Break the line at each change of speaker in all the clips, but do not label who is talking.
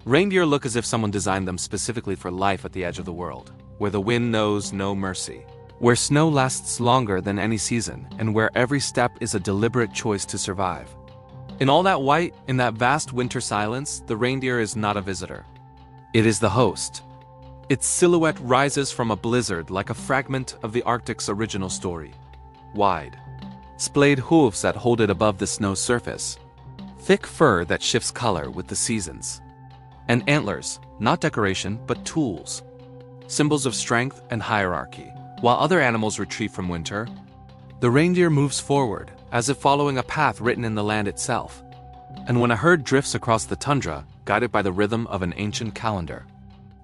Reindeer look as if someone designed them specifically for life at the edge of the world, where the wind knows no mercy, where snow lasts longer than any season, and where every step is a deliberate choice to survive. In all that white, in that vast winter silence, the reindeer is not a visitor. It is the host. Its silhouette rises from a blizzard like a fragment of the Arctic's original story. Wide, splayed hooves that hold it above the snow surface, thick fur that shifts color with the seasons, and antlers, not decoration, but tools, symbols of strength and hierarchy. While other animals retreat from winter, the reindeer moves forward, as if following a path written in the land itself. And when a herd drifts across the tundra, guided by the rhythm of an ancient calendar,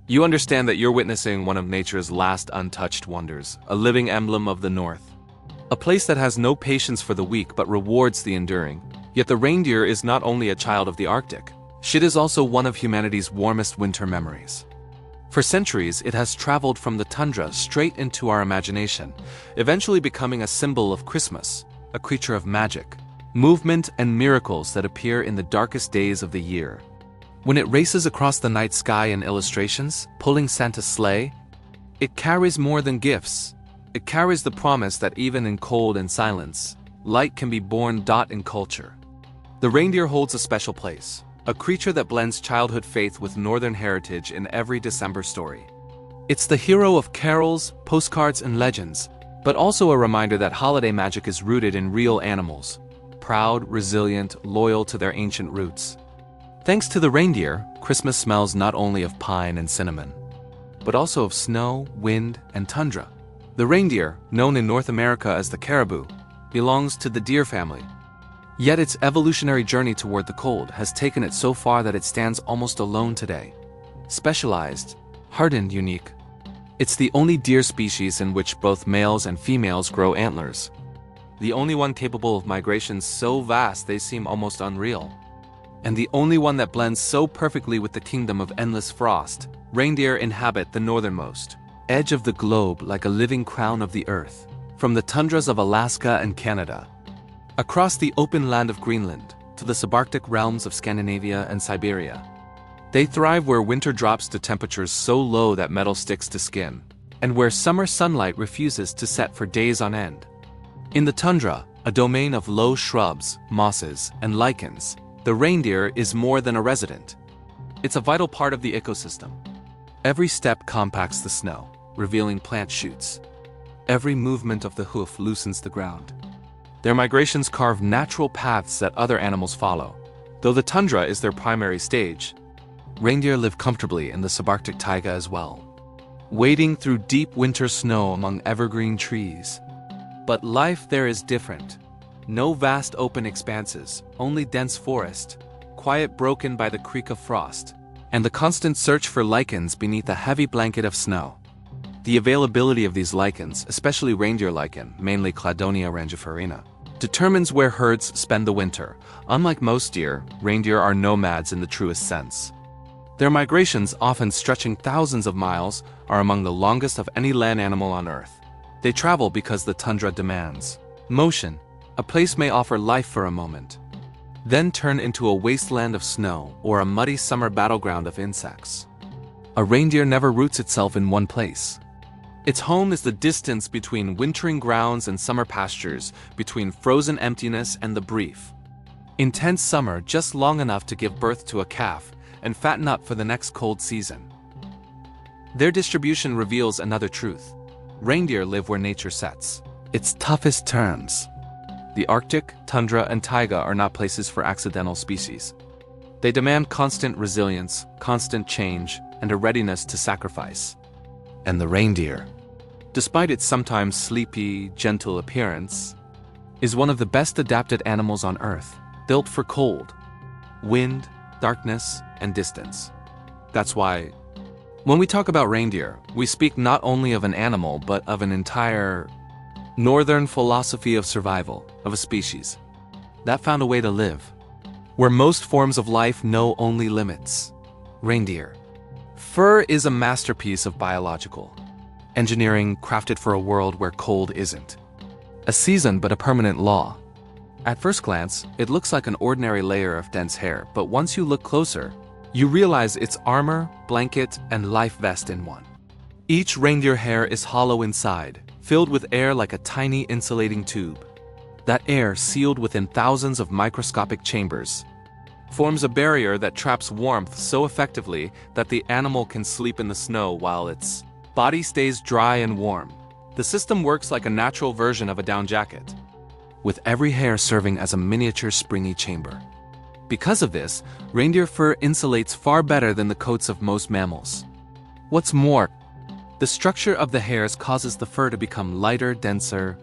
you understand that you're witnessing one of nature's last untouched wonders, a living emblem of the North. A place that has no patience for the weak but rewards the enduring. Yet the reindeer is not only a child of the Arctic, it is also one of humanity's warmest winter memories. For centuries, it has traveled from the tundra straight into our imagination, eventually becoming a symbol of Christmas, a creature of magic, movement, and miracles that appear in the darkest days of the year. When it races across the night sky in illustrations, pulling Santa's sleigh, it carries more than gifts. It carries the promise that even in cold and silence, light can be born. In culture, the reindeer holds a special place, a creature that blends childhood faith with northern heritage in every December story. It's the hero of carols, postcards, and legends, but also a reminder that holiday magic is rooted in real animals, proud, resilient, loyal to their ancient roots. Thanks to the reindeer, Christmas smells not only of pine and cinnamon, but also of snow, wind, and tundra. The reindeer, known in North America as the caribou, belongs to the deer family. Yet its evolutionary journey toward the cold has taken it so far that it stands almost alone today. Specialized, hardened, unique. It's the only deer species in which both males and females grow antlers. The only one capable of migrations so vast they seem almost unreal. And the only one that blends so perfectly with the kingdom of endless frost. Reindeer inhabit the northernmost edge of the globe like a living crown of the earth, from the tundras of Alaska and Canada, across the open land of Greenland, to the subarctic realms of Scandinavia and Siberia. They thrive where winter drops to temperatures so low that metal sticks to skin, and where summer sunlight refuses to set for days on end. In the tundra, a domain of low shrubs, mosses, and lichens, the reindeer is more than a resident. It's a vital part of the ecosystem. Every step compacts the snow, revealing plant shoots. Every movement of the hoof loosens the ground. Their migrations carve natural paths that other animals follow. Though the tundra is their primary stage, reindeer live comfortably in the subarctic taiga as well, wading through deep winter snow among evergreen trees. But life there is different. No vast open expanses, only dense forest, quiet broken by the creak of frost, and the constant search for lichens beneath a heavy blanket of snow. The availability of these lichens, especially reindeer lichen, mainly Cladonia rangiferina, determines where herds spend the winter. Unlike most deer, reindeer are nomads in the truest sense. Their migrations, often stretching thousands of miles, are among the longest of any land animal on Earth. They travel because the tundra demands motion. A place may offer life for a moment, then turn into a wasteland of snow or a muddy summer battleground of insects. A reindeer never roots itself in one place. Its home is the distance between wintering grounds and summer pastures, between frozen emptiness and the brief, intense summer just long enough to give birth to a calf and fatten up for the next cold season. Their distribution reveals another truth. Reindeer live where nature sets its toughest terms. The Arctic, tundra, and taiga are not places for accidental species. They demand constant resilience, constant change, and a readiness to sacrifice. And the reindeer, despite its sometimes sleepy, gentle appearance, is one of the best adapted animals on Earth, built for cold, wind, darkness, and distance. That's why, when we talk about reindeer, we speak not only of an animal, but of an entire northern philosophy of survival, of a species that found a way to live where most forms of life know only limits. Reindeer. Fur is a masterpiece of biological engineering crafted for a world where cold isn't a season but a permanent law. At first glance, it looks like an ordinary layer of dense hair, but once you look closer, You realize it's armor, blanket, and life vest in one. Each reindeer hair is hollow inside, filled with air like a tiny insulating tube. That air, sealed within thousands of microscopic chambers, forms a barrier that traps warmth so effectively that the animal can sleep in the snow while its body stays dry and warm. The system works like a natural version of a down jacket, with every hair serving as a miniature springy chamber. Because of this, reindeer fur insulates far better than the coats of most mammals. What's more, the structure of the hairs causes the fur to become lighter, denser,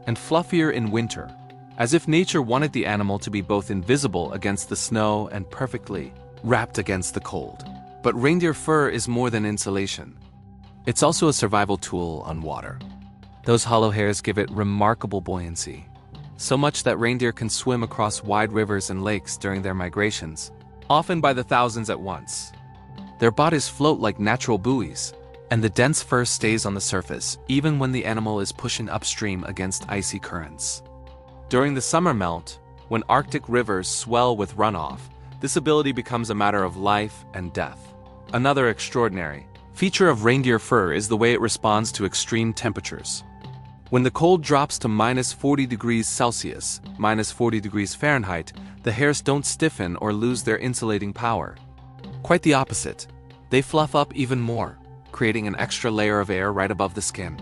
and fluffier in winter, as if nature wanted the animal to be both invisible against the snow and perfectly wrapped against the cold. But reindeer fur is more than insulation. It's also a survival tool on water. Those hollow hairs give it remarkable buoyancy, so much that reindeer can swim across wide rivers and lakes during their migrations, often by the thousands at once. Their bodies float like natural buoys, and the dense fur stays on the surface even when the animal is pushing upstream against icy currents. During the summer melt, when Arctic rivers swell with runoff, this ability becomes a matter of life and death. Another extraordinary feature of reindeer fur is the way it responds to extreme temperatures. When the cold drops to -40 degrees Celsius, -40 degrees Fahrenheit, the hairs don't stiffen or lose their insulating power. Quite the opposite. They fluff up even more, creating an extra layer of air right above the skin.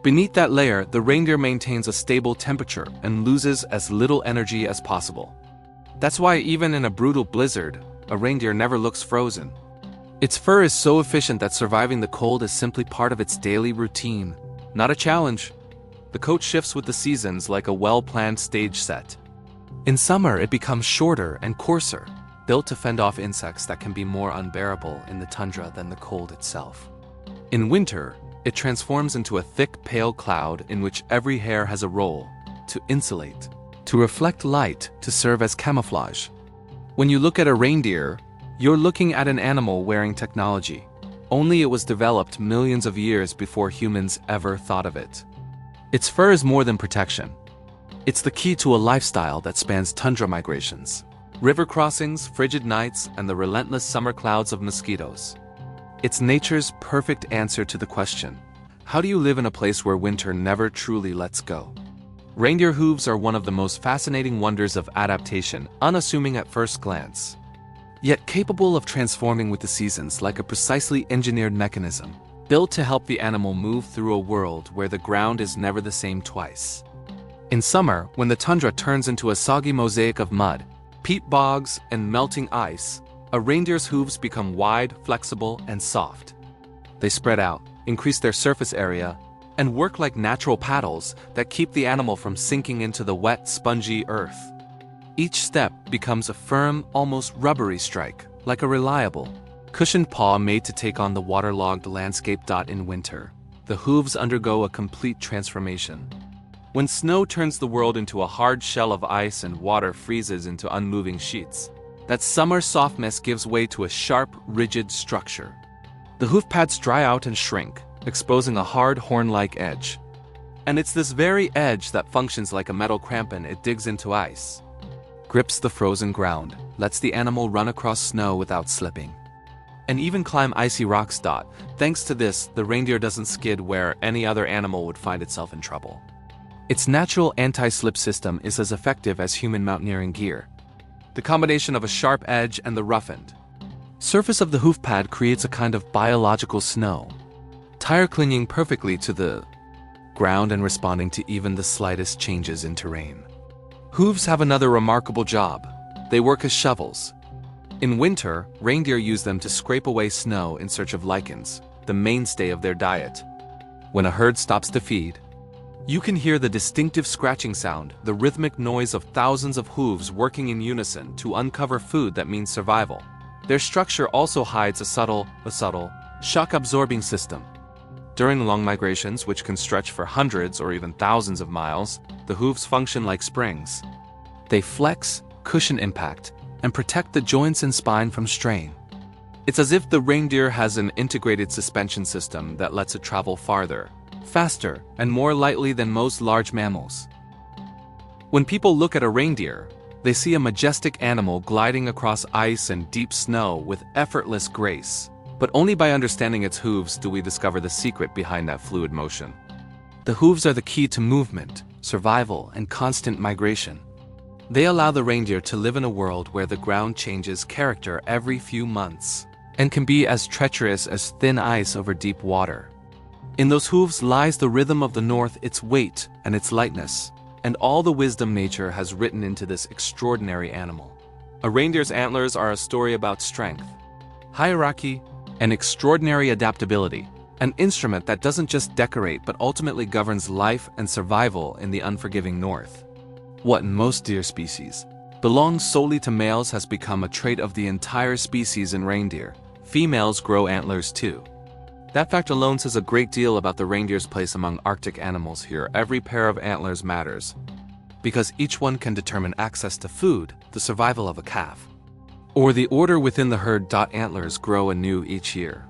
Beneath that layer, the reindeer maintains a stable temperature and loses as little energy as possible. That's why even in a brutal blizzard, a reindeer never looks frozen. Its fur is so efficient that surviving the cold is simply part of its daily routine, not a challenge. The coat shifts with the seasons like a well-planned stage set. In summer, it becomes shorter and coarser, built to fend off insects that can be more unbearable in the tundra than the cold itself. In winter, it transforms into a thick, pale cloud in which every hair has a role: to insulate, to reflect light, to serve as camouflage. When you look at a reindeer, you're looking at an animal wearing technology. Only it was developed millions of years before humans ever thought of it. Its fur is more than protection. It's the key to a lifestyle that spans tundra migrations, river crossings, frigid nights, and the relentless summer clouds of mosquitoes. It's nature's perfect answer to the question, how do you live in a place where winter never truly lets go? Reindeer hooves are one of the most fascinating wonders of adaptation, unassuming at first glance, yet capable of transforming with the seasons like a precisely engineered mechanism, built to help the animal move through a world where the ground is never the same twice. In summer, when the tundra turns into a soggy mosaic of mud, peat bogs, and melting ice, a reindeer's hooves become wide, flexible, and soft. They spread out, increase their surface area, and work like natural paddles that keep the animal from sinking into the wet, spongy earth. Each step becomes a firm, almost rubbery strike, like a reliable, cushioned paw made to take on the waterlogged landscape. In winter, the hooves undergo a complete transformation. When snow turns the world into a hard shell of ice and water freezes into unmoving sheets, that summer softness gives way to a sharp, rigid structure. The hoof pads dry out and shrink, exposing a hard, horn-like edge. And it's this very edge that functions like a metal crampon. It digs into ice, grips the frozen ground, lets the animal run across snow without slipping, and even climb icy rocks. Thanks to this, the reindeer doesn't skid where any other animal would find itself in trouble. Its natural anti-slip system is as effective as human mountaineering gear. The combination of a sharp edge and the roughened surface of the hoof pad creates a kind of biological snow, tire clinging perfectly to the ground and responding to even the slightest changes in terrain. Hooves have another remarkable job. They work as shovels. In winter, reindeer use them to scrape away snow in search of lichens, the mainstay of their diet. When a herd stops to feed, you can hear the distinctive scratching sound, the rhythmic noise of thousands of hooves working in unison to uncover food that means survival. Their structure also hides a subtle, shock-absorbing system. During long migrations, which can stretch for hundreds or even thousands of miles, the hooves function like springs. They flex, cushion impact, and protect the joints and spine from strain. It's as if the reindeer has an integrated suspension system that lets it travel farther, faster, and more lightly than most large mammals. When people look at a reindeer, They see a majestic animal gliding across ice and deep snow with effortless grace. But only by understanding its hooves do we discover the secret behind that fluid motion. The hooves are the key to movement, survival, and constant migration. They allow the reindeer to live in a world where the ground changes character every few months and can be as treacherous as thin ice over deep water. In those hooves lies the rhythm of the north, its weight and its lightness, and all the wisdom nature has written into this extraordinary animal. A reindeer's antlers are a story about strength, hierarchy, and extraordinary adaptability, an instrument that doesn't just decorate but ultimately governs life and survival in the unforgiving north. What in most deer species belongs solely to males has become a trait of the entire species in reindeer. Females grow antlers too. That fact alone says a great deal about the reindeer's place among Arctic animals here. Every pair of antlers matters, because each one can determine access to food, the survival of a calf, or the order within the herd. Antlers grow anew each year,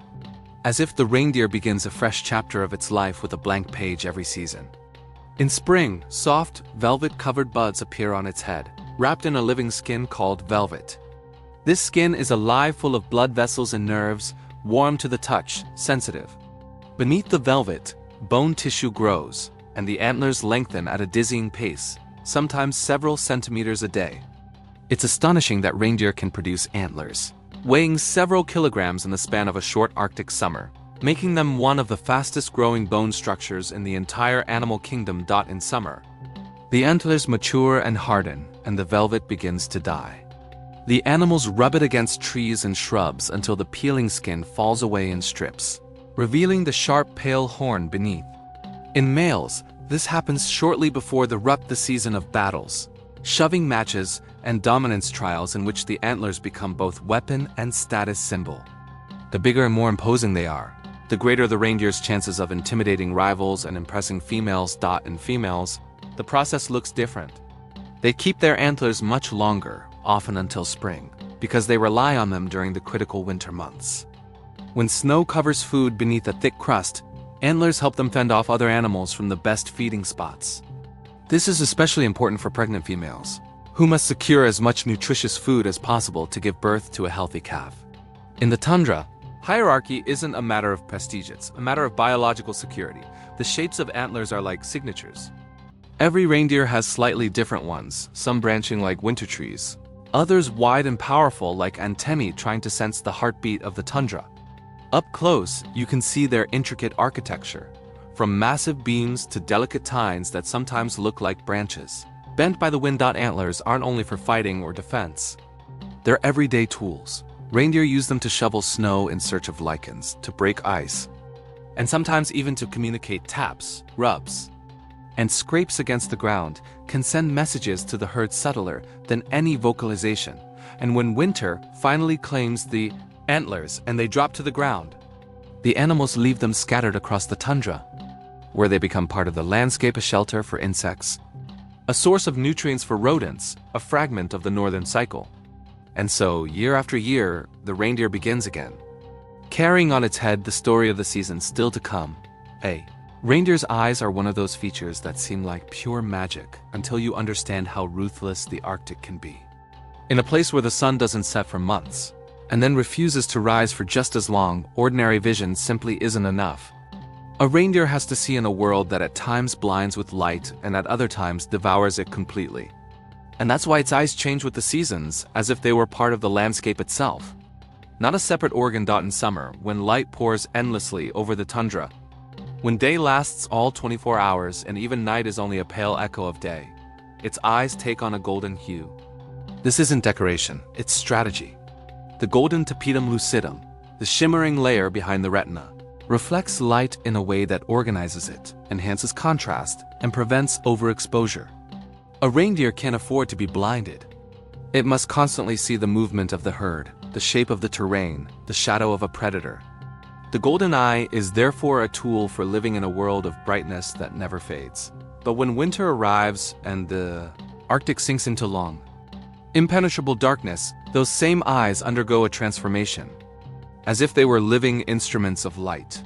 as if the reindeer begins a fresh chapter of its life with a blank page every season. In spring, soft, velvet-covered buds appear on its head, wrapped in a living skin called velvet. This skin is alive, full of blood vessels and nerves, warm to the touch, sensitive. Beneath the velvet, bone tissue grows, and the antlers lengthen at a dizzying pace, sometimes several centimeters a day. It's astonishing that reindeer can produce antlers, weighing several kilograms in the span of a short Arctic summer, making them one of the fastest-growing bone structures in the entire animal kingdom. In summer, the antlers mature and harden, and the velvet begins to die. The animals rub it against trees and shrubs until the peeling skin falls away in strips, revealing the sharp, pale horn beneath. In males, this happens shortly before the season of battles, shoving matches, and dominance trials in which the antlers become both weapon and status symbol. The bigger and more imposing they are, the greater the reindeer's chances of intimidating rivals and impressing females. In females, the process looks different. They keep their antlers much longer, often until spring, because they rely on them during the critical winter months. When snow covers food beneath a thick crust, antlers help them fend off other animals from the best feeding spots. This is especially important for pregnant females, who must secure as much nutritious food as possible to give birth to a healthy calf. In the tundra, hierarchy isn't a matter of prestige, it's a matter of biological security. The shapes of antlers are like signatures. Every reindeer has slightly different ones, some branching like winter trees, others wide and powerful like antennae trying to sense the heartbeat of the tundra. Up close, you can see their intricate architecture, from massive beams to delicate tines that sometimes look like branches. Bent by the wind. Antlers aren't only for fighting or defense. They're everyday tools. Reindeer use them to shovel snow in search of lichens, to break ice, and sometimes even to communicate. Taps, rubs, and scrapes against the ground can send messages to the herd subtler than any vocalization. And when winter finally claims the antlers and they drop to the ground, the animals leave them scattered across the tundra, where they become part of the landscape, a shelter for insects, a source of nutrients for rodents, a fragment of the northern cycle. And so, year after year, the reindeer begins again, carrying on its head the story of the season still to come. Reindeer's eyes are one of those features that seem like pure magic until you understand how ruthless the Arctic can be. In a place where the sun doesn't set for months, and then refuses to rise for just as long, ordinary vision simply isn't enough. A reindeer has to see in a world that at times blinds with light and at other times devours it completely. And that's why its eyes change with the seasons, as if they were part of the landscape itself. Not a separate organ. In summer, when light pours endlessly over the tundra, when day lasts all 24 hours and even night is only a pale echo of day, its eyes take on a golden hue. This isn't decoration, it's strategy. The golden tapetum lucidum, the shimmering layer behind the retina, reflects light in a way that organizes it, enhances contrast, and prevents overexposure. A reindeer can't afford to be blinded. It must constantly see the movement of the herd, the shape of the terrain, the shadow of a predator. The golden eye is therefore a tool for living in a world of brightness that never fades. But when winter arrives and the Arctic sinks into long, impenetrable darkness, those same eyes undergo a transformation, as if they were living instruments of light.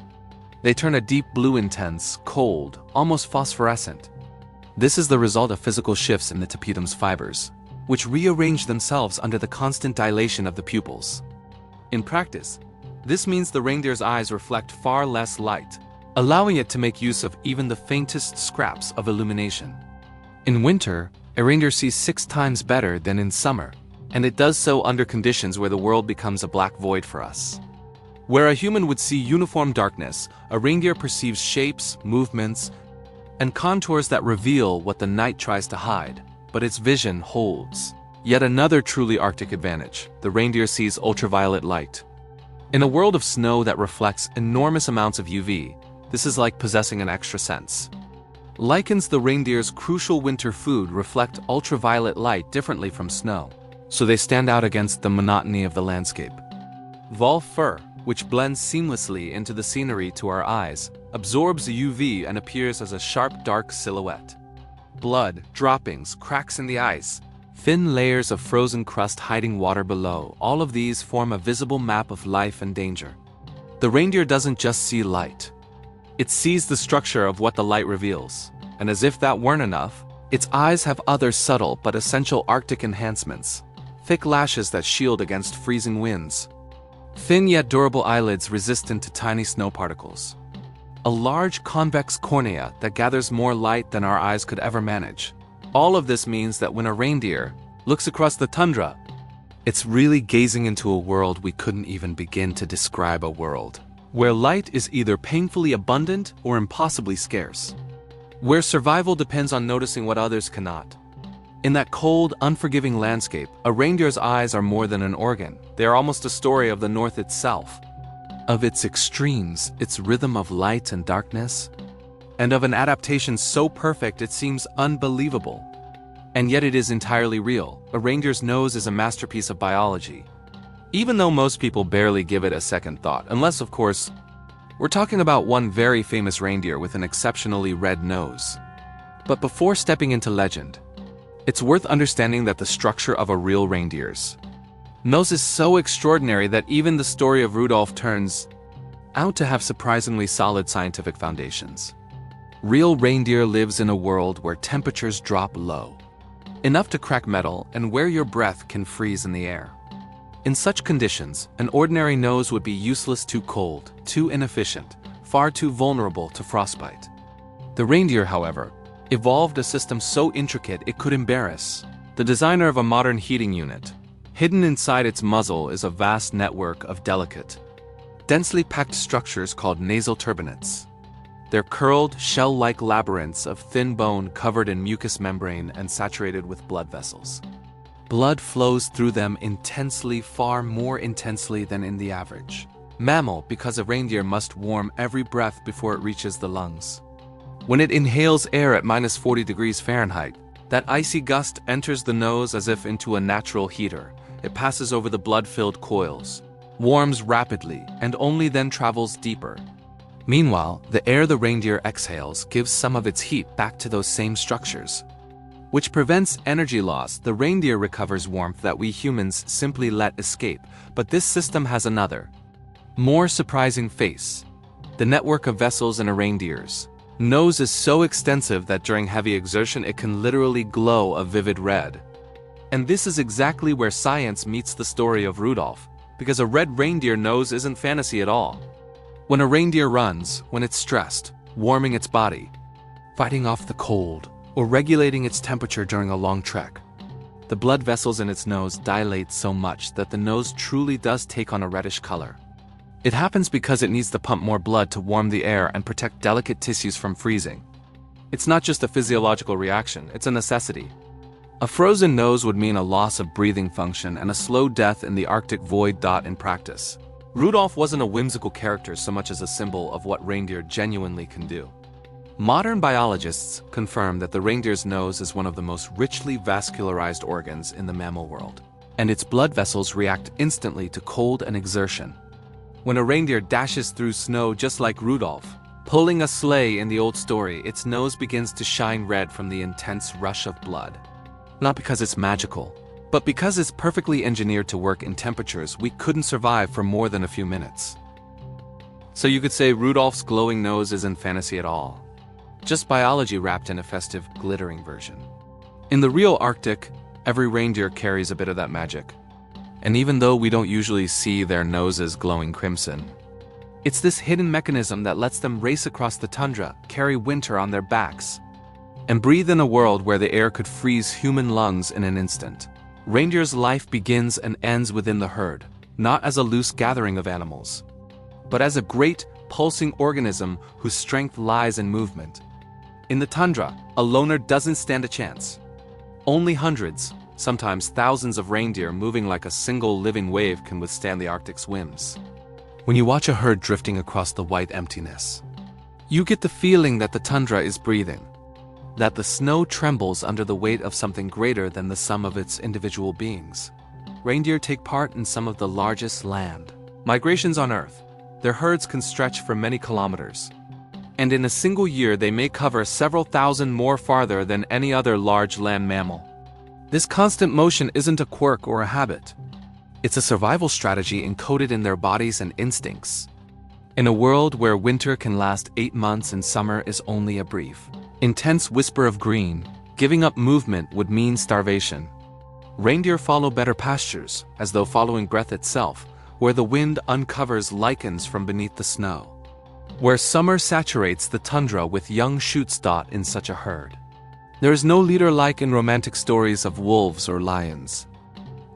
They turn a deep blue, intense, cold, almost phosphorescent. This is the result of physical shifts in the tapetum's fibers. which rearrange themselves under the constant dilation of the pupils. In practice, this means the reindeer's eyes reflect far less light, allowing it to make use of even the faintest scraps of illumination. In winter, a reindeer sees 6 times better than in summer, and it does so under conditions where the world becomes a black void for us. Where a human would see uniform darkness, a reindeer perceives shapes, movements, and contours that reveal what the night tries to hide, but its vision holds. Yet another truly Arctic advantage: the reindeer sees ultraviolet light. In a world of snow that reflects enormous amounts of UV, this is like possessing an extra sense. Lichens, the reindeer's crucial winter food, reflect ultraviolet light differently from snow, so they stand out against the monotony of the landscape. Vol fur, which blends seamlessly into the scenery to our eyes, absorbs UV and appears as a sharp, dark silhouette. Blood, droppings, cracks in the ice, thin layers of frozen crust hiding water below, all of these form a visible map of life and danger. The reindeer doesn't just see light. It sees the structure of what the light reveals, and as if that weren't enough, its eyes have other subtle but essential Arctic enhancements: thick lashes that shield against freezing winds, thin yet durable eyelids resistant to tiny snow particles, a large convex cornea that gathers more light than our eyes could ever manage. All of this means that when a reindeer looks across the tundra, it's really gazing into a world we couldn't even begin to describe, a world where light is either painfully abundant or impossibly scarce, where survival depends on noticing what others cannot. In that cold, unforgiving landscape, a reindeer's eyes are more than an organ. They are almost a story of the North itself, of its extremes, its rhythm of light and darkness, and of an adaptation so perfect it seems unbelievable. And yet it is entirely real. A reindeer's nose is a masterpiece of biology, even though most people barely give it a second thought, unless, of course, we're talking about one very famous reindeer with an exceptionally red nose. But before stepping into legend, it's worth understanding that the structure of a real reindeer's nose is so extraordinary that even the story of Rudolph turns out to have surprisingly solid scientific foundations. Real reindeer lives in a world where temperatures drop low, enough to crack metal and where your breath can freeze in the air. In such conditions, an ordinary nose would be useless, too cold, too inefficient, far too vulnerable to frostbite. The reindeer, however, evolved a system so intricate it could embarrass the designer of a modern heating unit. Hidden inside its muzzle is a vast network of delicate, densely packed structures called nasal turbinates. They're curled, shell-like labyrinths of thin bone covered in mucous membrane and saturated with blood vessels. Blood flows through them intensely, far more intensely than in the average mammal, because a reindeer must warm every breath before it reaches the lungs. When it inhales air at -40 degrees Fahrenheit, that icy gust enters the nose as if into a natural heater. It passes over the blood-filled coils, warms rapidly, and only then travels deeper. Meanwhile, the air the reindeer exhales gives some of its heat back to those same structures, which prevents energy loss. The reindeer recovers warmth that we humans simply let escape. But this system has another, more surprising face. The network of vessels in a reindeer's nose is so extensive that during heavy exertion it can literally glow a vivid red. And this is exactly where science meets the story of Rudolph, because a red reindeer nose isn't fantasy at all. When a reindeer runs, when it's stressed, warming its body, fighting off the cold, or regulating its temperature during a long trek, the blood vessels in its nose dilate so much that the nose truly does take on a reddish color. It happens because it needs to pump more blood to warm the air and protect delicate tissues from freezing. It's not just a physiological reaction, it's a necessity. A frozen nose would mean a loss of breathing function and a slow death in the Arctic void. In practice, Rudolph wasn't a whimsical character so much as a symbol of what reindeer genuinely can do. Modern biologists confirm that the reindeer's nose is one of the most richly vascularized organs in the mammal world, and its blood vessels react instantly to cold and exertion. When a reindeer dashes through snow just like Rudolph, pulling a sleigh in the old story, its nose begins to shine red from the intense rush of blood. Not because it's magical, but because it's perfectly engineered to work in temperatures we couldn't survive for more than a few minutes. So you could say Rudolph's glowing nose isn't fantasy at all, just biology wrapped in a festive, glittering version. In the real Arctic, Every reindeer carries a bit of that magic. And even though we don't usually see their noses glowing crimson, it's this hidden mechanism that lets them race across the tundra, carry winter on their backs, and breathe in a world where the air could freeze human lungs in an instant. Reindeer's life begins and ends within the herd, not as a loose gathering of animals, but as a great, pulsing organism whose strength lies in movement. In the tundra, a loner doesn't stand a chance. Only hundreds, sometimes thousands of reindeer moving like a single living wave can withstand the Arctic's whims. When you watch a herd drifting across the white emptiness, you get the feeling that the tundra is breathing, that the snow trembles under the weight of something greater than the sum of its individual beings. Reindeer take part in some of the largest land migrations on Earth. Their herds can stretch for many kilometers, and in a single year they may cover several thousand more farther than any other large land mammal. This constant motion isn't a quirk or a habit. It's a survival strategy encoded in their bodies and instincts. In a world where winter can last 8 months and summer is only a brief, intense whisper of green, giving up movement would mean starvation. Reindeer follow better pastures, as though following breath itself, where the wind uncovers lichens from beneath the snow, where summer saturates the tundra with young shoots dot in such a herd. There is no leader like in romantic stories of wolves or lions.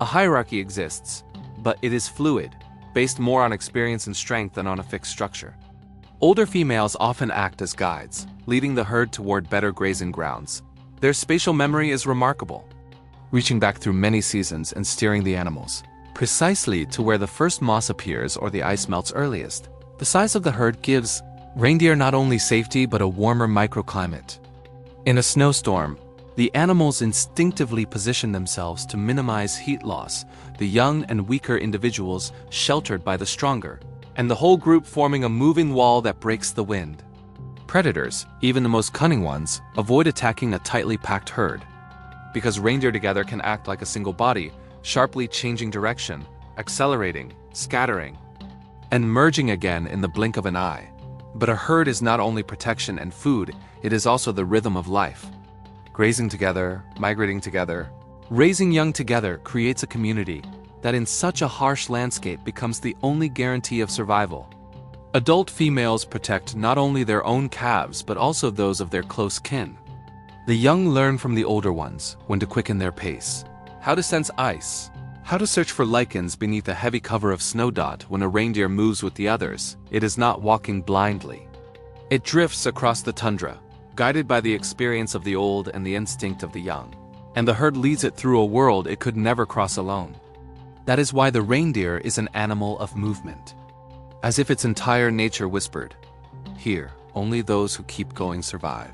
A hierarchy exists, but it is fluid, based more on experience and strength than on a fixed structure. Older females often act as guides, leading the herd toward better grazing grounds. Their spatial memory is remarkable, reaching back through many seasons and steering the animals precisely to where the first moss appears or the ice melts earliest. The size of the herd gives reindeer not only safety but a warmer microclimate. In a snowstorm, the animals instinctively position themselves to minimize heat loss, the young and weaker individuals sheltered by the stronger, and the whole group forming a moving wall that breaks the wind. Predators, even the most cunning ones, avoid attacking a tightly packed herd, because reindeer together can act like a single body, sharply changing direction, accelerating, scattering, and merging again in the blink of an eye. But a herd is not only protection and food, it is also the rhythm of life. Grazing together, migrating together, raising young together creates a community that in such a harsh landscape becomes the only guarantee of survival. Adult females protect not only their own calves but also those of their close kin. The young learn from the older ones when to quicken their pace, how to sense ice, how to search for lichens beneath a heavy cover of snow dot. When a reindeer moves with the others, it is not walking blindly. It drifts across the tundra, guided by the experience of the old and the instinct of the young, and the herd leads it through a world it could never cross alone. That is why the reindeer is an animal of movement, as if its entire nature whispered, "Here, only those who keep going survive."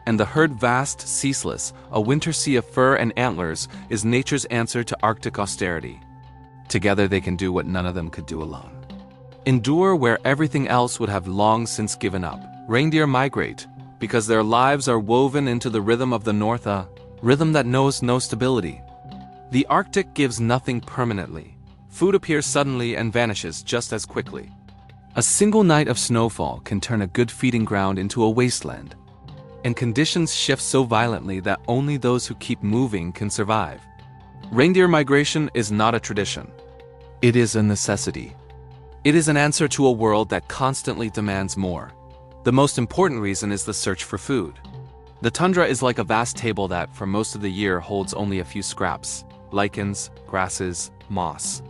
And the herd, vast, ceaseless, a winter sea of fur and antlers, is nature's answer to Arctic austerity. Together they can do what none of them could do alone. Endure where everything else would have long since given up. Reindeer migrate, because their lives are woven into the rhythm of the North, a rhythm that knows no stability. The Arctic gives nothing permanently. Food appears suddenly and vanishes just as quickly. A single night of snowfall can turn a good feeding ground into a wasteland, and conditions shift so violently that only those who keep moving can survive. Reindeer migration is not a tradition. It is a necessity. It is an answer to a world that constantly demands more. The most important reason is the search for food. The tundra is like a vast table that, for most of the year, holds only a few scraps, lichens, grasses, moss.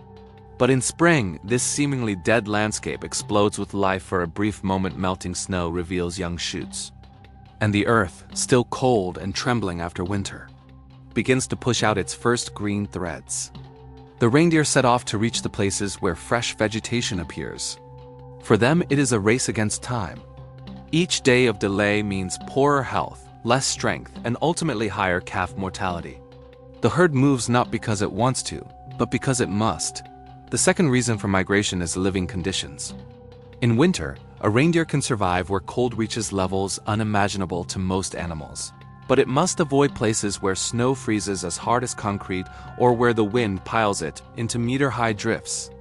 But in spring, this seemingly dead landscape explodes with life. For a brief moment, melting snow reveals young shoots, and the earth, still cold and trembling after winter, begins to push out its first green threads. The reindeer set off to reach the places where fresh vegetation appears. For them, it is a race against time. Each day of delay means poorer health, less strength, and ultimately higher calf mortality. The herd moves not because it wants to, but because it must. The second reason for migration is living conditions. In winter, a reindeer can survive where cold reaches levels unimaginable to most animals. But it must avoid places where snow freezes as hard as concrete or where the wind piles it into meter-high drifts.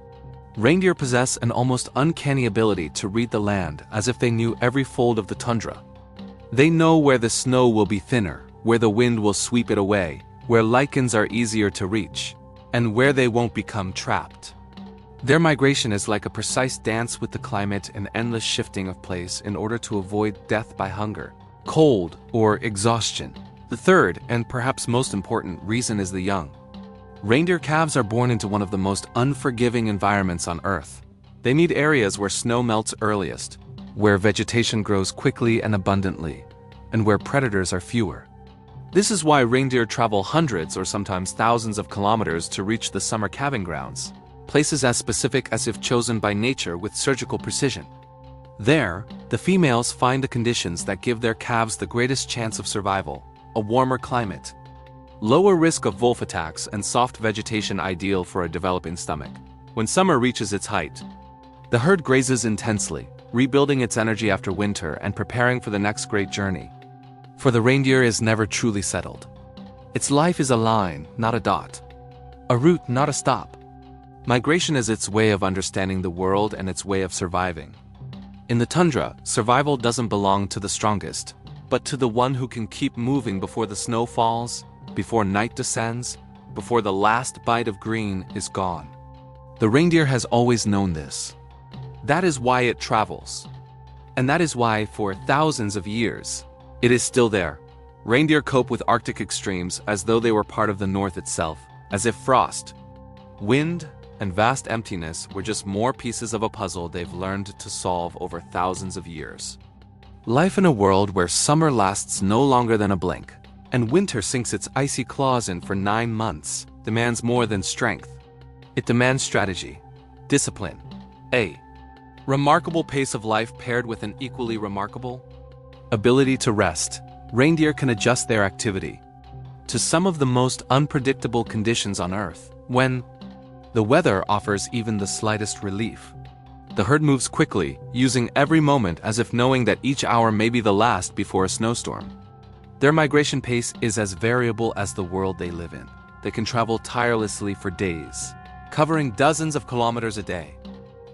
Reindeer possess an almost uncanny ability to read the land as if they knew every fold of the tundra. They know where the snow will be thinner, where the wind will sweep it away, where lichens are easier to reach, and where they won't become trapped. Their migration is like a precise dance with the climate and endless shifting of place in order to avoid death by hunger, cold, or exhaustion. The third, and perhaps most important, reason is the young. Reindeer calves are born into one of the most unforgiving environments on Earth. They need areas where snow melts earliest, where vegetation grows quickly and abundantly, and where predators are fewer. This is why reindeer travel hundreds or sometimes thousands of kilometers to reach the summer calving grounds, places as specific as if chosen by nature with surgical precision. There, the females find the conditions that give their calves the greatest chance of survival: a warmer climate, lower risk of wolf attacks, and soft vegetation ideal for a developing stomach. When summer reaches its height, the herd grazes intensely, rebuilding its energy after winter and preparing for the next great journey. For the reindeer is never truly settled. Its life is a line, not a dot. A route, not a stop. Migration is its way of understanding the world and its way of surviving. In the tundra, survival doesn't belong to the strongest, but to the one who can keep moving before the snow falls, before night descends, before the last bite of green is gone. The reindeer has always known this. That is why it travels. And that is why, for thousands of years, it is still there. Reindeer cope with Arctic extremes as though they were part of the North itself, as if frost, wind, and vast emptiness were just more pieces of a puzzle they've learned to solve over thousands of years. Life in a world where summer lasts no longer than a blink, and winter sinks its icy claws in for 9 months, demands more than strength. It demands strategy, discipline, a remarkable pace of life paired with an equally remarkable ability to rest. Reindeer can adjust their activity to some of the most unpredictable conditions on Earth. When the weather offers even the slightest relief, the herd moves quickly, using every moment as if knowing that each hour may be the last before a snowstorm. Their migration pace is as variable as the world they live in. They can travel tirelessly for days, covering dozens of kilometers a day,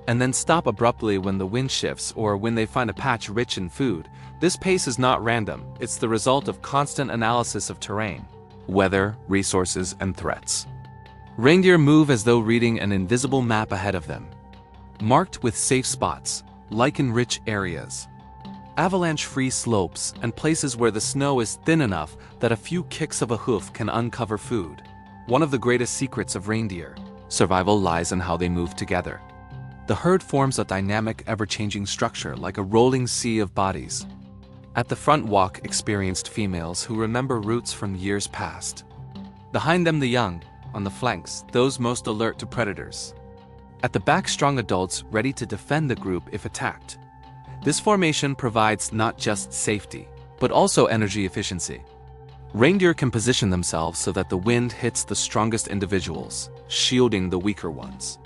and then stop abruptly when the wind shifts or when they find a patch rich in food. This pace is not random, it's the result of constant analysis of terrain, weather, resources, and threats. Reindeer move as though reading an invisible map ahead of them, marked with safe spots, lichen-rich areas, avalanche-free slopes, and places where the snow is thin enough that a few kicks of a hoof can uncover food. One of the greatest secrets of reindeer survival lies in how they move together. The herd forms a dynamic, ever-changing structure like a rolling sea of bodies. At the front walk experienced females who remember routes from years past. Behind them the young, on the flanks, those most alert to predators. At the back, strong adults ready to defend the group if attacked. This formation provides not just safety, but also energy efficiency. Reindeer can position themselves so that the wind hits the strongest individuals, shielding the weaker ones.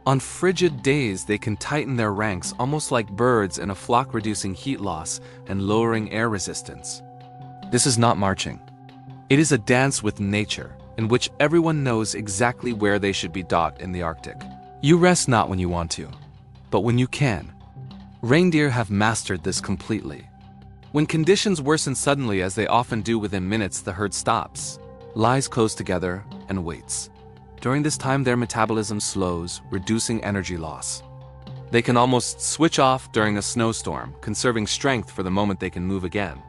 On frigid days, they can tighten their ranks almost like birds in a flock, reducing heat loss and lowering air resistance. This is not marching. It is a dance with nature, in which everyone knows exactly where they should be docked in the Arctic. You rest not when you want to, but when you can. Reindeer have mastered this completely. When conditions worsen suddenly, as they often do within minutes, the herd stops, lies close together, and waits. During this time, their metabolism slows, reducing energy loss. They can almost switch off during a snowstorm, conserving strength for the moment they can move again.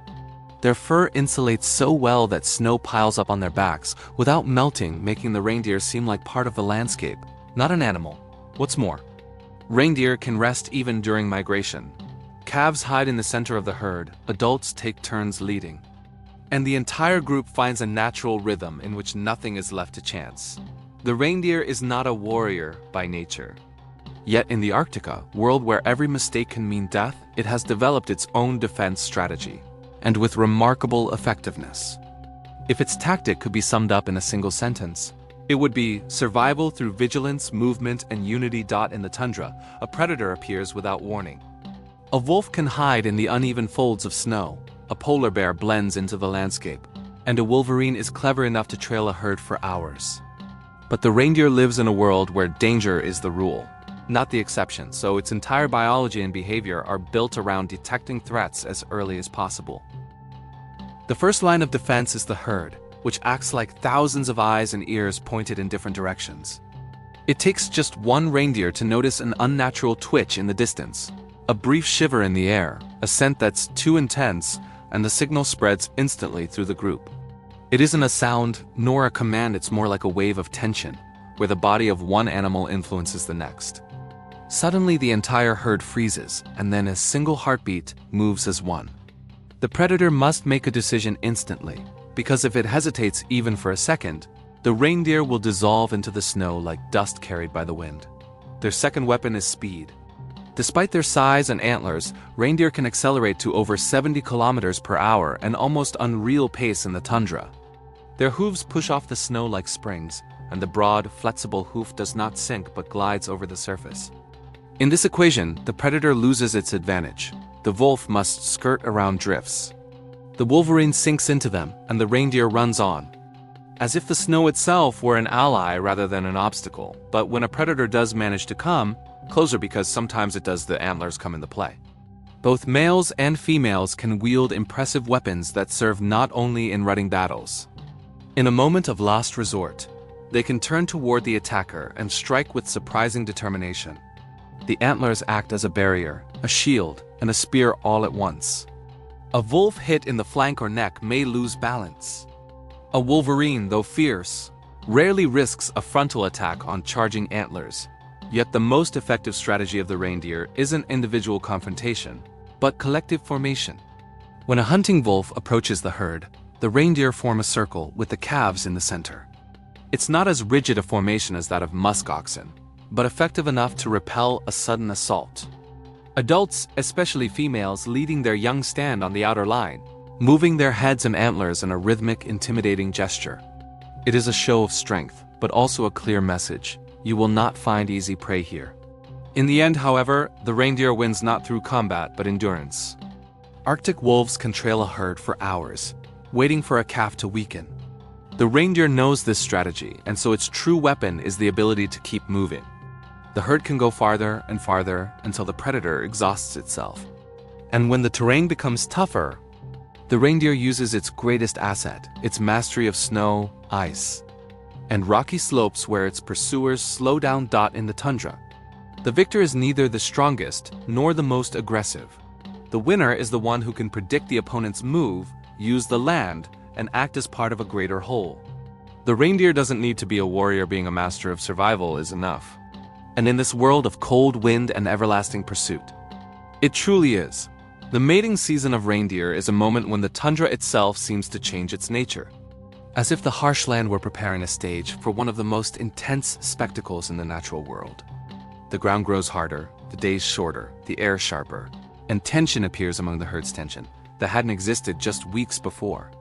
Their fur insulates so well that snow piles up on their backs without melting, making the reindeer seem like part of the landscape, not an animal. What's more, reindeer can rest even during migration. Calves hide in the center of the herd, adults take turns leading, and the entire group finds a natural rhythm in which nothing is left to chance. The reindeer is not a warrior by nature. Yet in the Arctica, world where every mistake can mean death, it has developed its own defense strategy, and with remarkable effectiveness. If its tactic could be summed up in a single sentence, it would be survival through vigilance, movement, and unity. In the tundra, a predator appears without warning. A wolf can hide in the uneven folds of snow, a polar bear blends into the landscape, and a wolverine is clever enough to trail a herd for hours. But the reindeer lives in a world where danger is the rule, not the exception, so its entire biology and behavior are built around detecting threats as early as possible. The first line of defense is the herd, which acts like thousands of eyes and ears pointed in different directions. It takes just one reindeer to notice an unnatural twitch in the distance, a brief shiver in the air, a scent that's too intense, and the signal spreads instantly through the group. It isn't a sound nor a command, it's more like a wave of tension, where the body of one animal influences the next. Suddenly the entire herd freezes, and then a single heartbeat moves as one. The predator must make a decision instantly, because if it hesitates even for a second, the reindeer will dissolve into the snow like dust carried by the wind. Their second weapon is speed. Despite their size and antlers, reindeer can accelerate to over 70 kilometers per hour, an almost unreal pace in the tundra. Their hooves push off the snow like springs, and the broad, flexible hoof does not sink but glides over the surface. In this equation, the predator loses its advantage. The wolf must skirt around drifts. The wolverine sinks into them, and the reindeer runs on, as if the snow itself were an ally rather than an obstacle. But when a predator does manage to come closer, because sometimes it does, the antlers come into play. Both males and females can wield impressive weapons that serve not only in running battles. In a moment of last resort, they can turn toward the attacker and strike with surprising determination. The antlers act as a barrier, a shield, and a spear all at once. A wolf hit in the flank or neck may lose balance. A wolverine, though fierce, rarely risks a frontal attack on charging antlers. Yet the most effective strategy of the reindeer isn't individual confrontation, but collective formation. When a hunting wolf approaches the herd, the reindeer form a circle with the calves in the center. It's not as rigid a formation as that of musk oxen, but effective enough to repel a sudden assault. Adults, especially females, leading their young stand on the outer line, moving their heads and antlers in a rhythmic, intimidating gesture. It is a show of strength, but also a clear message: you will not find easy prey here. In the end, however, the reindeer wins not through combat but endurance. Arctic wolves can trail a herd for hours, waiting for a calf to weaken. The reindeer knows this strategy, and so its true weapon is the ability to keep moving. The herd can go farther and farther until the predator exhausts itself. And when the terrain becomes tougher, the reindeer uses its greatest asset, its mastery of snow, ice, and rocky slopes where its pursuers slow down. In the tundra, the victor is neither the strongest nor the most aggressive. The winner is the one who can predict the opponent's move, use the land, and act as part of a greater whole. The reindeer doesn't need to be a warrior, being a master of survival is enough. And in this world of cold wind and everlasting pursuit, it truly is. The mating season of reindeer is a moment when the tundra itself seems to change its nature, as if the harsh land were preparing a stage for one of the most intense spectacles in the natural world. The ground grows harder, the days shorter, the air sharper, and tension appears among the herd's tension that hadn't existed just weeks before.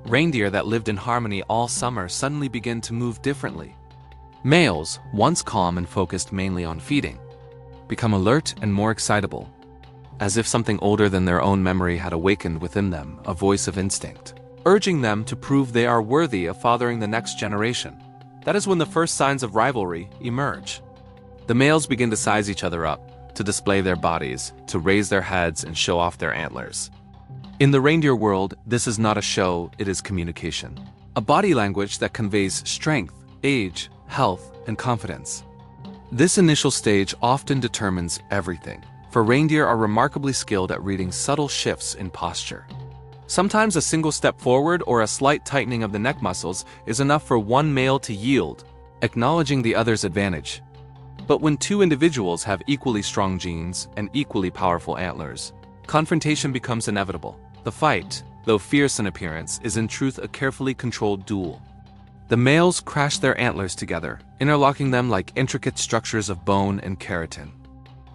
Reindeer that lived in harmony all summer suddenly begin to move differently. Males, once calm and focused mainly on feeding, become alert and more excitable, as if something older than their own memory had awakened within them, a voice of instinct, urging them to prove they are worthy of fathering the next generation. That is when the first signs of rivalry emerge. The males begin to size each other up, to display their bodies, to raise their heads and show off their antlers. In the reindeer world, this is not a show, it is communication. A body language that conveys strength, age, health, and confidence. This initial stage often determines everything, for reindeer are remarkably skilled at reading subtle shifts in posture. Sometimes a single step forward or a slight tightening of the neck muscles is enough for one male to yield, acknowledging the other's advantage. But when two individuals have equally strong genes and equally powerful antlers, confrontation becomes inevitable. The fight, though fierce in appearance, is in truth a carefully controlled duel. The males crash their antlers together, interlocking them like intricate structures of bone and keratin.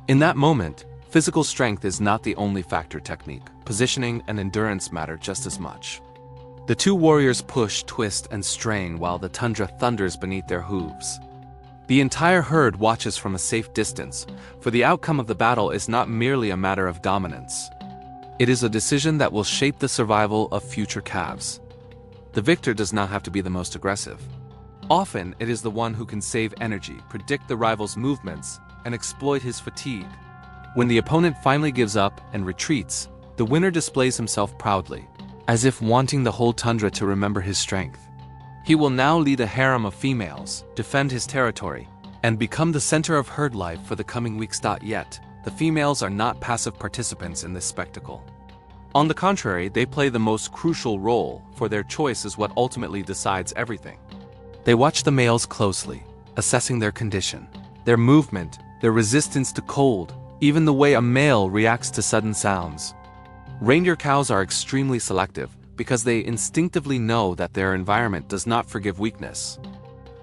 In that moment, physical strength is not the only factor. Technique, positioning, and endurance matter just as much. The two warriors push, twist, and strain while the tundra thunders beneath their hooves. The entire herd watches from a safe distance, for the outcome of the battle is not merely a matter of dominance. It is a decision that will shape the survival of future calves. The victor does not have to be the most aggressive. Often, it is the one who can save energy, predict the rival's movements, and exploit his fatigue. When the opponent finally gives up and retreats, the winner displays himself proudly, as if wanting the whole tundra to remember his strength. He will now lead a harem of females, defend his territory, and become the center of herd life for the coming weeks. Yet, the females are not passive participants in this spectacle. On the contrary, they play the most crucial role, for their choice is what ultimately decides everything. They watch the males closely, assessing their condition, their movement, their resistance to cold, even the way a male reacts to sudden sounds. Reindeer cows are extremely selective because they instinctively know that their environment does not forgive weakness.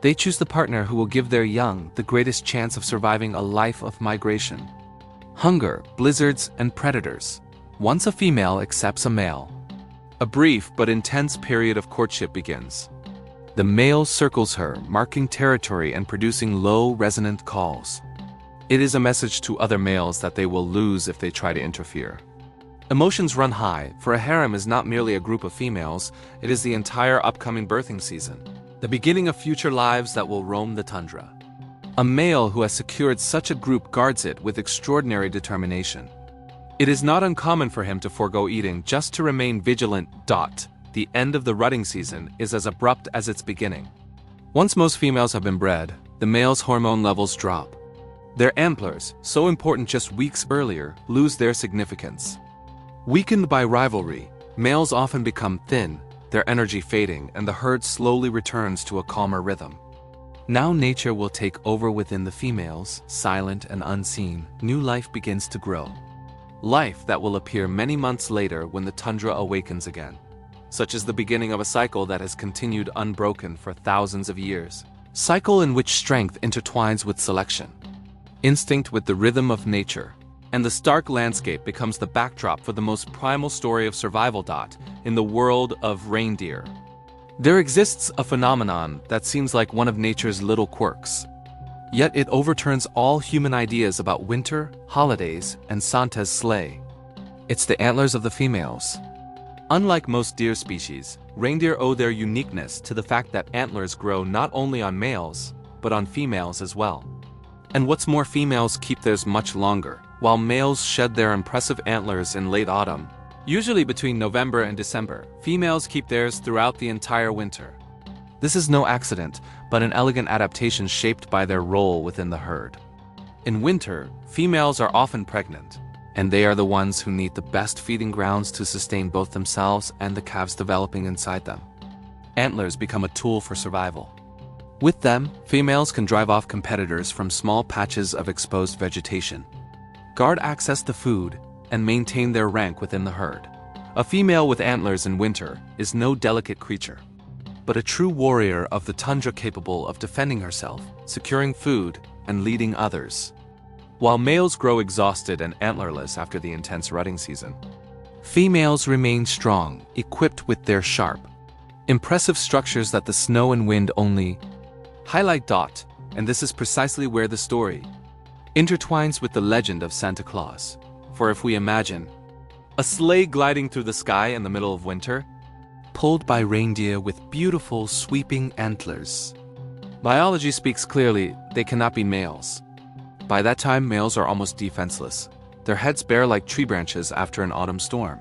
They choose the partner who will give their young the greatest chance of surviving a life of migration. Hunger, blizzards, and predators. Once a female accepts a male, a brief but intense period of courtship begins. The male circles her, marking territory and producing low, resonant calls. It is a message to other males that they will lose if they try to interfere. Emotions run high, for a harem is not merely a group of females, it is the entire upcoming birthing season, the beginning of future lives that will roam the tundra. A male who has secured such a group guards it with extraordinary determination. It is not uncommon for him to forego eating just to remain vigilant. The end of the rutting season is as abrupt as its beginning. Once most females have been bred, the male's hormone levels drop. Their antlers, so important just weeks earlier, lose their significance. Weakened by rivalry, males often become thin, their energy fading, and the herd slowly returns to a calmer rhythm. Now nature will take over within the females, silent and unseen. New life begins to grow. Life that will appear many months later when the tundra awakens again. Such is the beginning of a cycle that has continued unbroken for thousands of years. Cycle in which strength intertwines with selection, instinct with the rhythm of nature, and the stark landscape becomes the backdrop for the most primal story of survival. In the world of reindeer, there exists a phenomenon that seems like one of nature's little quirks. Yet it overturns all human ideas about winter, holidays, and Santa's sleigh. It's the antlers of the females. Unlike most deer species, reindeer owe their uniqueness to the fact that antlers grow not only on males, but on females as well. And what's more, females keep theirs much longer, while males shed their impressive antlers in late autumn. Usually between November and December, females keep theirs throughout the entire winter. This is no accident, but an elegant adaptation shaped by their role within the herd. In winter, females are often pregnant, and they are the ones who need the best feeding grounds to sustain both themselves and the calves developing inside them. Antlers become a tool for survival. With them, females can drive off competitors from small patches of exposed vegetation, guard access to food, and maintain their rank within the herd. A female with antlers in winter is no delicate creature, but a true warrior of the tundra capable of defending herself, securing food, and leading others. While males grow exhausted and antlerless after the intense rutting season, females remain strong, equipped with their sharp, impressive structures that the snow and wind only highlight. And this is precisely where the story intertwines with the legend of Santa Claus. For if we imagine a sleigh gliding through the sky in the middle of winter, pulled by reindeer with beautiful sweeping antlers, biology speaks clearly, they cannot be males. By that time, males are almost defenseless, their heads bare like tree branches after an autumn storm.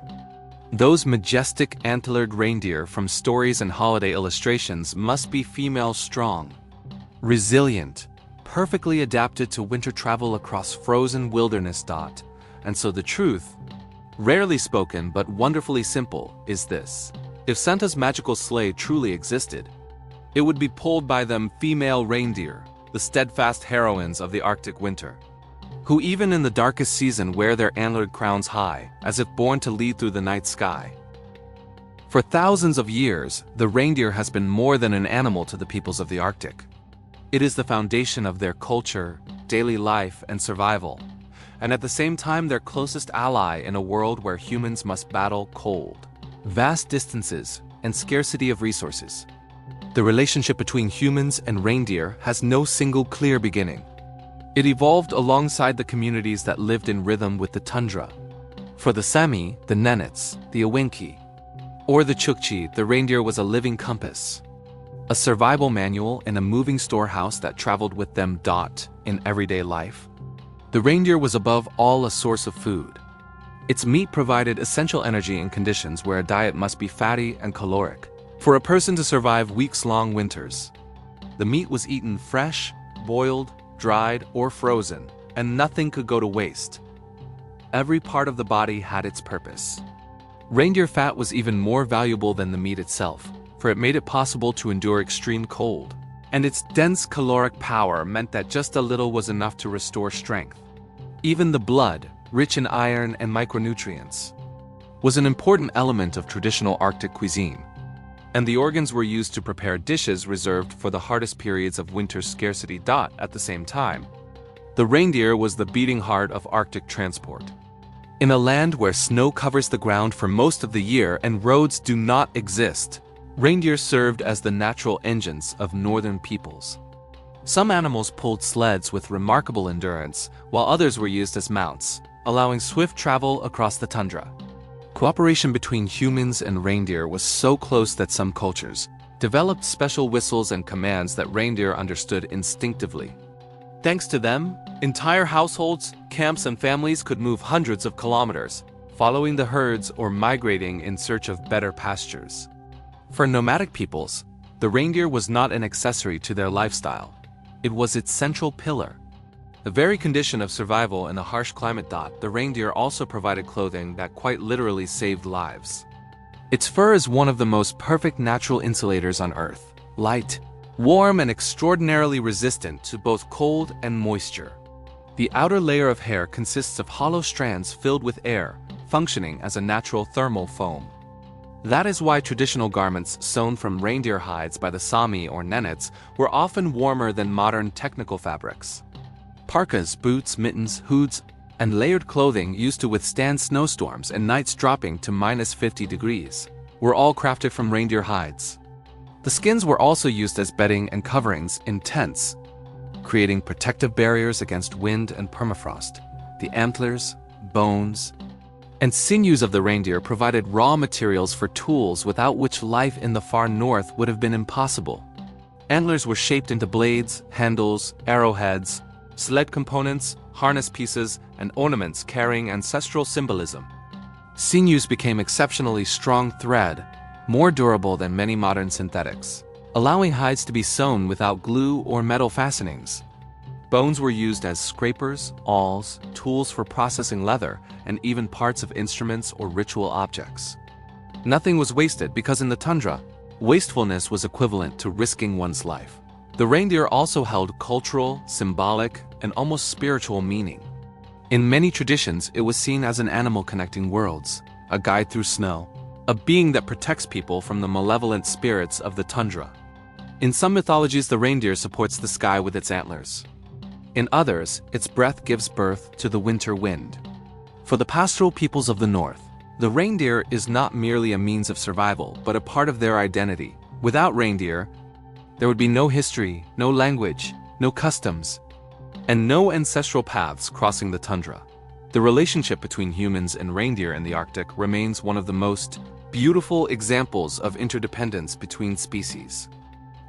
Those majestic antlered reindeer from stories and holiday illustrations must be female strong, resilient, perfectly adapted to winter travel across frozen wilderness. And so the truth, rarely spoken but wonderfully simple, is this. If Santa's magical sleigh truly existed, it would be pulled by them female reindeer, the steadfast heroines of the Arctic winter, who even in the darkest season wear their antlered crowns high, as if born to lead through the night sky. For thousands of years, the reindeer has been more than an animal to the peoples of the Arctic. It is the foundation of their culture, daily life, and survival, and at the same time their closest ally in a world where humans must battle cold, vast distances, and scarcity of resources. The relationship between humans and reindeer has no single clear beginning. It evolved alongside the communities that lived in rhythm with the tundra. For the Sami, the Nenets, the Awinki, or the Chukchi, the reindeer was a living compass, a survival manual and a moving storehouse that traveled with them. In everyday life, the reindeer was above all a source of food. Its meat provided essential energy in conditions where a diet must be fatty and caloric. For a person to survive weeks-long winters, the meat was eaten fresh, boiled, dried, or frozen, and nothing could go to waste. Every part of the body had its purpose. Reindeer fat was even more valuable than the meat itself, for it made it possible to endure extreme cold. And its dense caloric power meant that just a little was enough to restore strength. Even the blood, rich in iron and micronutrients, was an important element of traditional Arctic cuisine. And the organs were used to prepare dishes reserved for the hardest periods of winter scarcity. At the same time, the reindeer was the beating heart of Arctic transport. In a land where snow covers the ground for most of the year and roads do not exist, reindeer served as the natural engines of northern peoples. Some animals pulled sleds with remarkable endurance, while others were used as mounts, allowing swift travel across the tundra. Cooperation between humans and reindeer was so close that some cultures developed special whistles and commands that reindeer understood instinctively. Thanks to them, entire households, camps, and families could move hundreds of kilometers, following the herds or migrating in search of better pastures. For nomadic peoples, the reindeer was not an accessory to their lifestyle. It was its central pillar. The very condition of survival in a harsh climate. The reindeer also provided clothing that quite literally saved lives. Its fur is one of the most perfect natural insulators on Earth, light, warm, and extraordinarily resistant to both cold and moisture. The outer layer of hair consists of hollow strands filled with air, functioning as a natural thermal foam. That is why traditional garments sewn from reindeer hides by the Sami or Nenets were often warmer than modern technical fabrics. Parkas, boots, mittens, hoods, and layered clothing used to withstand snowstorms and nights dropping to -50 degrees were all crafted from reindeer hides. The skins were also used as bedding and coverings in tents, creating protective barriers against wind and permafrost. The antlers, bones, and sinews of the reindeer provided raw materials for tools without which life in the far north would have been impossible. Antlers were shaped into blades, handles, arrowheads, sled components, harness pieces, and ornaments carrying ancestral symbolism. Sinews became exceptionally strong thread, more durable than many modern synthetics, allowing hides to be sewn without glue or metal fastenings. Bones were used as scrapers, awls, tools for processing leather, and even parts of instruments or ritual objects. Nothing was wasted because in the tundra, wastefulness was equivalent to risking one's life. The reindeer also held cultural, symbolic, and almost spiritual meaning. In many traditions, it was seen as an animal connecting worlds, a guide through snow, a being that protects people from the malevolent spirits of the tundra. In some mythologies, the reindeer supports the sky with its antlers. In others, its breath gives birth to the winter wind. For the pastoral peoples of the north, the reindeer is not merely a means of survival, but a part of their identity. Without reindeer, there would be no history, no language, no customs, and no ancestral paths crossing the tundra. The relationship between humans and reindeer in the Arctic remains one of the most beautiful examples of interdependence between species.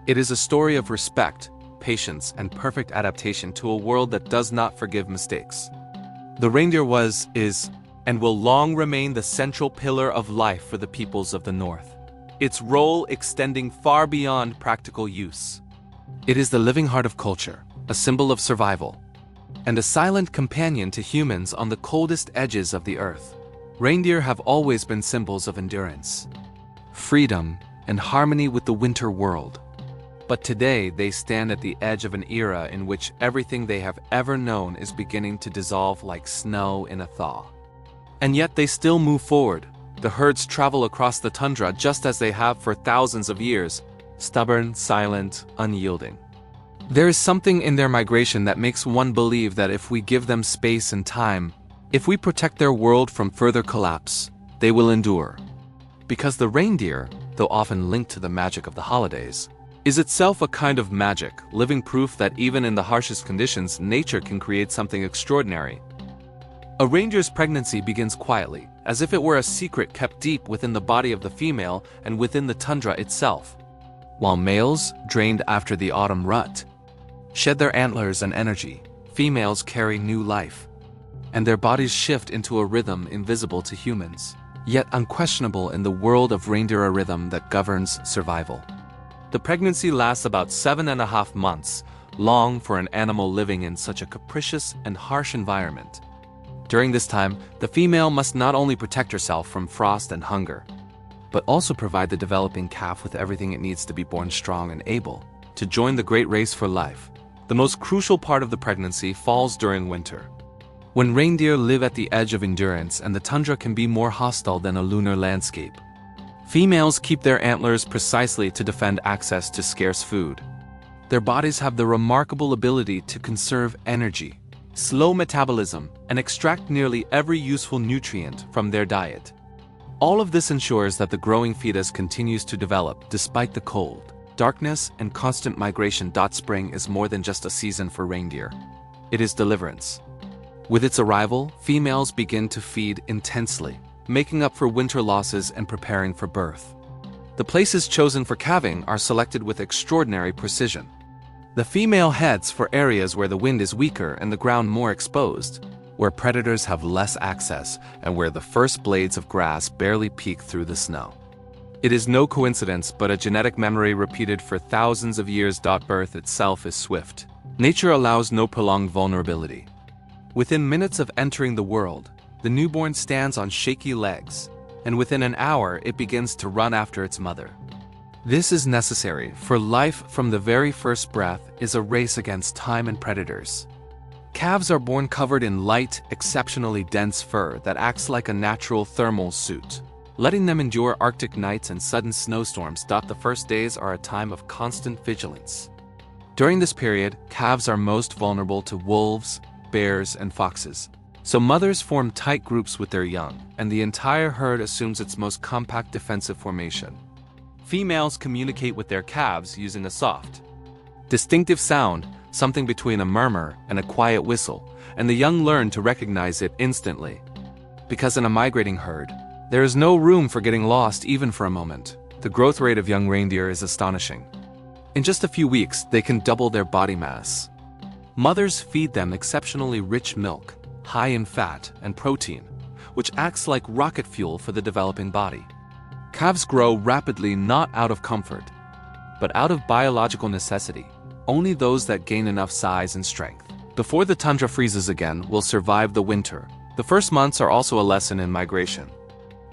It is a story of respect, patience, and perfect adaptation to a world that does not forgive mistakes. The reindeer was, is, and will long remain the central pillar of life for the peoples of the North, its role extending far beyond practical use. It is the living heart of culture, a symbol of survival, and a silent companion to humans on the coldest edges of the earth. Reindeer have always been symbols of endurance, freedom, and harmony with the winter world. But today they stand at the edge of an era in which everything they have ever known is beginning to dissolve like snow in a thaw. And yet they still move forward. The herds travel across the tundra just as they have for thousands of years, stubborn, silent, unyielding. There is something in their migration that makes one believe that if we give them space and time, if we protect their world from further collapse, they will endure. Because the reindeer, though often linked to the magic of the holidays, is itself a kind of magic, living proof that even in the harshest conditions, nature can create something extraordinary. A reindeer's pregnancy begins quietly, as if it were a secret kept deep within the body of the female and within the tundra itself. While males, drained after the autumn rut, shed their antlers and energy, females carry new life, and their bodies shift into a rhythm invisible to humans. yet unquestionable in the world of reindeer rhythm that governs survival. The pregnancy lasts about 7.5 months, long for an animal living in such a capricious and harsh environment. During this time, the female must not only protect herself from frost and hunger, but also provide the developing calf with everything it needs to be born strong and able to join the great race for life. The most crucial part of the pregnancy falls during winter, when reindeer live at the edge of endurance and the tundra can be more hostile than a lunar landscape. Females keep their antlers precisely to defend access to scarce food. Their bodies have the remarkable ability to conserve energy, slow metabolism, and extract nearly every useful nutrient from their diet. All of this ensures that the growing fetus continues to develop despite the cold, darkness, and constant migration. Spring is more than just a season for reindeer. It is deliverance. With its arrival, females begin to feed intensely, making up for winter losses and preparing for birth. The places chosen for calving are selected with extraordinary precision. The female heads for areas where the wind is weaker and the ground more exposed, where predators have less access, and where the first blades of grass barely peek through the snow. It is no coincidence, but a genetic memory repeated for thousands of years. Birth itself is swift. Nature allows no prolonged vulnerability. Within minutes of entering the world, the newborn stands on shaky legs, and within an hour it begins to run after its mother. This is necessary, for life from the very first breath is a race against time and predators. Calves are born covered in light, exceptionally dense fur that acts like a natural thermal suit, letting them endure Arctic nights and sudden snowstorms. The first days are a time of constant vigilance. During this period, calves are most vulnerable to wolves, bears, and foxes. So mothers form tight groups with their young, and the entire herd assumes its most compact defensive formation. Females communicate with their calves using a soft, distinctive sound, something between a murmur and a quiet whistle, and the young learn to recognize it instantly. Because in a migrating herd, there is no room for getting lost even for a moment. The growth rate of young reindeer is astonishing. In just a few weeks, they can double their body mass. Mothers feed them exceptionally rich milk, high in fat and protein, which acts like rocket fuel for the developing body. Calves grow rapidly not out of comfort, but out of biological necessity. Only those that gain enough size and strength before the tundra freezes again will survive the winter. The first months are also a lesson in migration.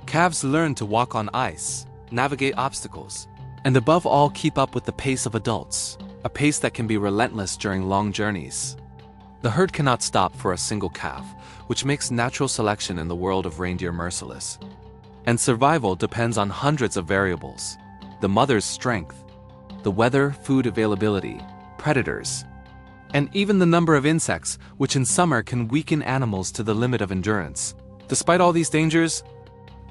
Calves learn to walk on ice, navigate obstacles, and above all keep up with the pace of adults, a pace that can be relentless during long journeys. The herd cannot stop for a single calf, which makes natural selection in the world of reindeer merciless. And survival depends on hundreds of variables: the mother's strength, the weather, food availability, predators, and even the number of insects, which in summer can weaken animals to the limit of endurance. Despite all these dangers,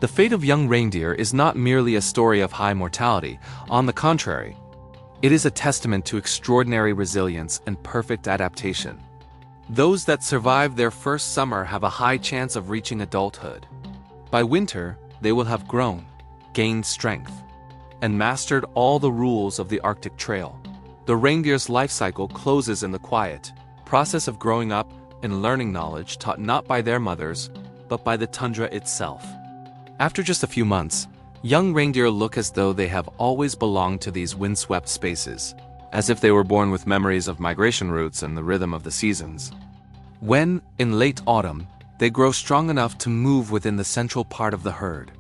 the fate of young reindeer is not merely a story of high mortality. On the contrary, it is a testament to extraordinary resilience and perfect adaptation. Those that survive their first summer have a high chance of reaching adulthood. By winter, they will have grown, gained strength, and mastered all the rules of the Arctic Trail. The reindeer's life cycle closes in the quiet process of growing up and learning knowledge taught not by their mothers, but by the tundra itself. After just a few months, young reindeer look as though they have always belonged to these windswept spaces, as if they were born with memories of migration routes and the rhythm of the seasons. When, in late autumn, they grow strong enough to move within the central part of the herd,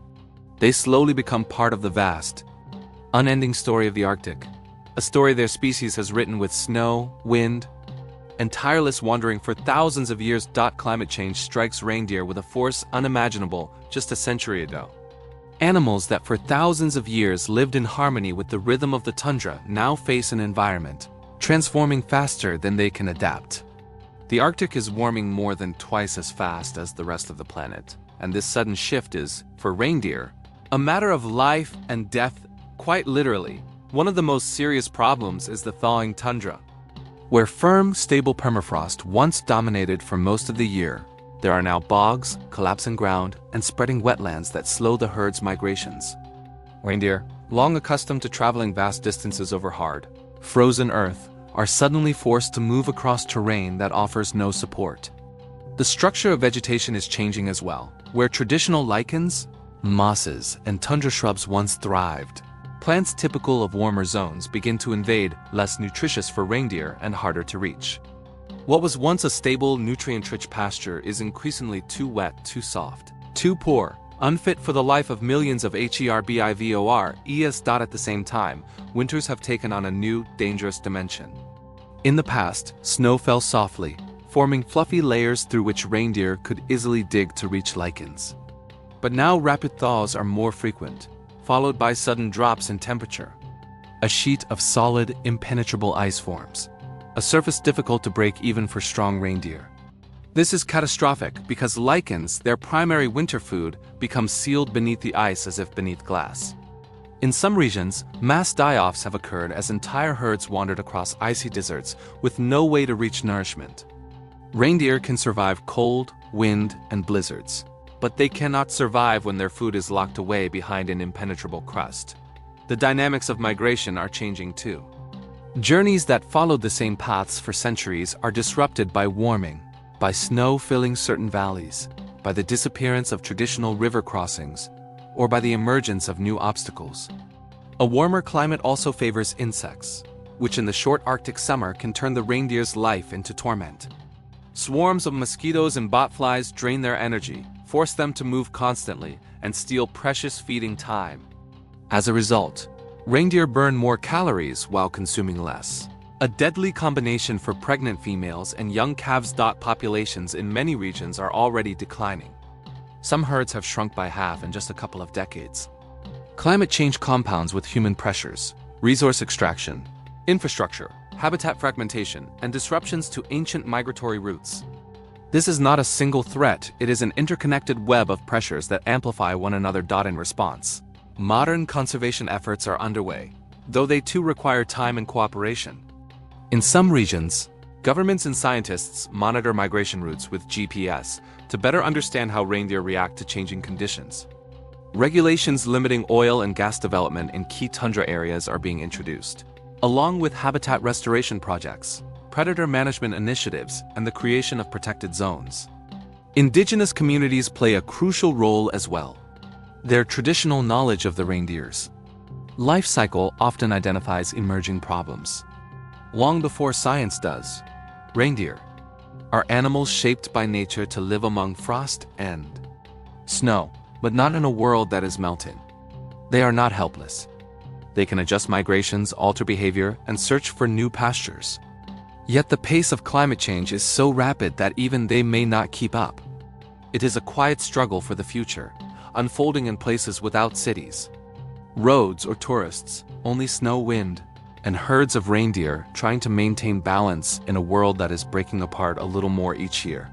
they slowly become part of the vast, unending story of the Arctic, a story their species has written with snow, wind, and tireless wandering for thousands of years. Climate change strikes reindeer with a force unimaginable just a century ago. Animals that for thousands of years lived in harmony with the rhythm of the tundra now face an environment transforming faster than they can adapt. The Arctic is warming more than twice as fast as the rest of the planet, and this sudden shift is, for reindeer, a matter of life and death. Quite literally, one of the most serious problems is the thawing tundra. Where firm, stable permafrost once dominated for most of the year, there are now bogs, collapsing ground, and spreading wetlands that slow the herd's migrations. Reindeer, long accustomed to traveling vast distances over hard, frozen earth, are suddenly forced to move across terrain that offers no support. The structure of vegetation is changing as well, where traditional lichens, Mosses and tundra shrubs once thrived. Plants typical of warmer zones begin to invade, less nutritious for reindeer and harder to reach. What was once a stable, nutrient-rich pasture is increasingly too wet, too soft, too poor, unfit for the life of millions of herbivores. At the same time, winters have taken on a new, dangerous dimension. In the past, snow fell softly, forming fluffy layers through which reindeer could easily dig to reach lichens. But now rapid thaws are more frequent, followed by sudden drops in temperature. A sheet of solid, impenetrable ice forms, a surface difficult to break even for strong reindeer. This is catastrophic because lichens, their primary winter food, become sealed beneath the ice as if beneath glass. In some regions, mass die-offs have occurred as entire herds wandered across icy deserts with no way to reach nourishment. Reindeer can survive cold, wind, and blizzards, but they cannot survive when their food is locked away behind an impenetrable crust. The dynamics of migration are changing too. Journeys that followed the same paths for centuries are disrupted by warming, by snow filling certain valleys, by the disappearance of traditional river crossings, or by the emergence of new obstacles. A warmer climate also favors insects, which in the short Arctic summer can turn the reindeer's life into torment. Swarms of mosquitoes and botflies drain their energy, force them to move constantly, and steal precious feeding time. As a result, reindeer burn more calories while consuming less. A deadly combination for pregnant females and young calves. Populations in many regions are already declining. Some herds have shrunk by half in just a couple of decades. Climate change compounds with human pressures, resource extraction, infrastructure, habitat fragmentation, and disruptions to ancient migratory routes. This is not a single threat, it is an interconnected web of pressures that amplify one another. In response, modern conservation efforts are underway, though they too require time and cooperation. In some regions, governments and scientists monitor migration routes with GPS to better understand how reindeer react to changing conditions. Regulations limiting oil and gas development in key tundra areas are being introduced, along with habitat restoration projects, predator management initiatives, and the creation of protected zones. Indigenous communities play a crucial role as well. Their traditional knowledge of the reindeer's life cycle often identifies emerging problems. Long before science does, reindeer are animals shaped by nature to live among frost and snow, but not in a world that is melting. They are not helpless. They can adjust migrations, alter behavior, and search for new pastures. Yet the pace of climate change is so rapid that even they may not keep up. It is a quiet struggle for the future, unfolding in places without cities, roads or tourists, only snow, wind, and herds of reindeer trying to maintain balance in a world that is breaking apart a little more each year.